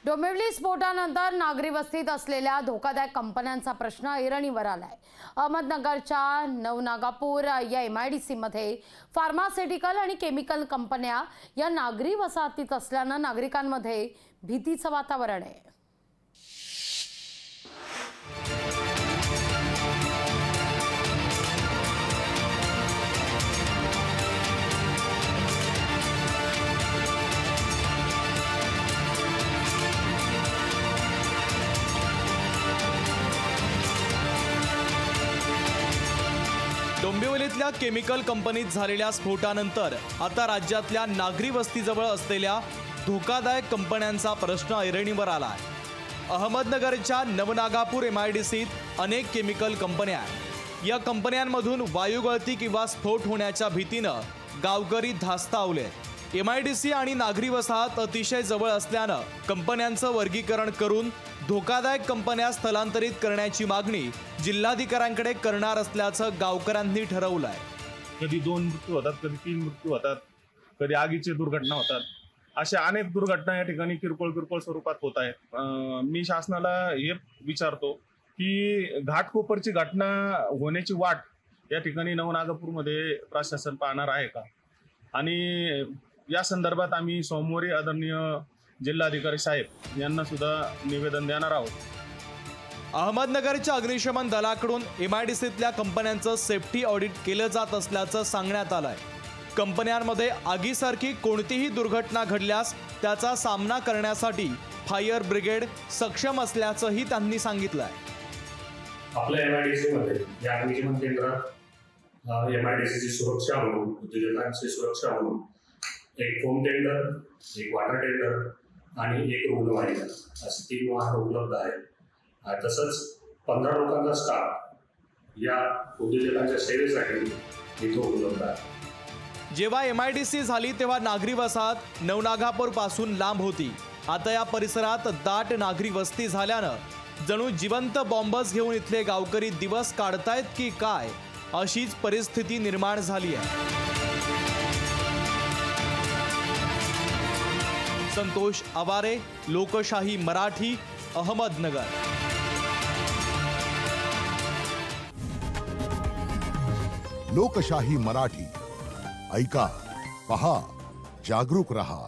डोंबिवली स्फोटानंतर नागरी वस्तीत असलेल्या धोकादायक कंपन्यांचा प्रश्न ऐरणीवर आलाय। अहमदनगरच्या नवनागापूर या MIDC मध्ये फार्मास्युटिकल आणि केमिकल कंपन्या या नागरी वसाहतीत असल्याने नागरिकांमध्ये भीतीचं वातावरण आहे। डोंबिवलीतल्या केमिकल कंपनीत झालेल्या स्फोटानंतर आता राज्यातल्या नागरी वस्तीजवळ असलेल्या धोकादायक कंपन्यांचा प्रश्न ऐरणीवर आलाय। अहमदनगरच्या नवनागापूर MIDCत अनेक केमिकल कंपन्या आहेत। या कंपन्यांमधून वायुगळती किंवा स्फोट होण्याच्या भीतीनं गावकरी धास्तावले। MIDC आणि नागरी वसाहत अतिशय जवळ असल्यानं कंपन्यांचं वर्गीकरण करून धोकादायक कंपन्या स्थलांतरित करण्याची मागणी जिल्हाधिकाऱ्यांकडे करणार असल्याचं गावकऱ्यांनी ठरवलंय। कधी 2 मृत्यू होतात, कधी 3 मृत्यू होतात, कधी आगीची दुर्घटना होतात। अशा अनेक दुर्घटना या ठिकाणी किरकोळ स्वरूपात होत आहेत। मी शासनाला हे विचारतो की घाटकोपरची घटना होण्याची वाट या ठिकाणी नवनागापूरमध्ये प्रशासन पाहणार आहे का, आणि या संदर्भात आम्ही सोमवारी आदरणीय जिल्हाधिकारी साहेब यांना सुद्धा निवेदन देणार आहोत। अहमदनगरच्या अग्निशमन दलाकडून MIDCतल्या कंपन्यांचं सेफ्टी ऑडिट केलं जात असल्याचं सांगण्यात आलंय। कंपन्यांमध्ये आगीसारखी कोणतीही दुर्घटना घडल्यास त्याचा सामना करण्यासाठी फायर ब्रिगेड सक्षम असल्याचंही त्यांनी सांगितलंय। आपल्या MIDC मध्ये या अग्निशमन केंद्रात MIDCची सुरक्षा म्हणून, उद्योजकांची सुरक्षा म्हणून एक फोम टेंडर, एक वॉटर टेंडर आणि एक रुग्णवाहिका असे 3 वाहन उपलब्ध आहेत। तसंच 15 लोकांचा स्टाफ या उद्योजकांच्या सेवेसाठी इथे उपलब्ध आहे। जेव्हा MIDC झाली तेव्हा नागरी वसाहत नवनागापूर पासून लांब होती। आता या परिसरात दाट नागरी वस्ती झाल्यानं जणू जिवंत बॉम्बस घेऊन इथले गावकरी दिवस काढतायत की काय अशीच परिस्थिती निर्माण झाली आहे। संतोष आवारे, लोकशाही मराठी, अहमदनगर। लोकशाही मराठी ऐका, पहा, जागरूक रहा।